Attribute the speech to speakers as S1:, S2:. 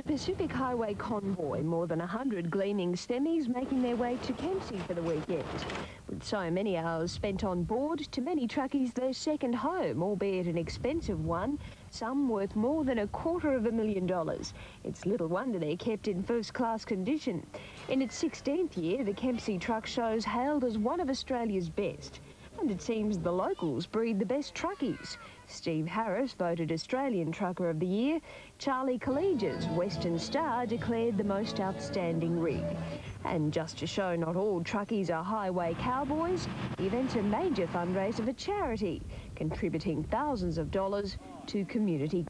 S1: Pacific Highway convoy, more than 100 gleaming semis making their way to Kempsey for the weekend. With so many hours spent on board, to many truckies their second home, albeit an expensive one, some worth more than $250,000. It's little wonder they're kept in first-class condition. In its 16th year, the Kempsey Truck Show's hailed as one of Australia's best. And it seems the locals breed the best truckies. Steve Harris voted Australian Trucker of the Year. Calleja's Western Star declared the most outstanding rig. And just to show not all truckies are highway cowboys, the event's a major fundraiser for charity, contributing thousands of dollars to community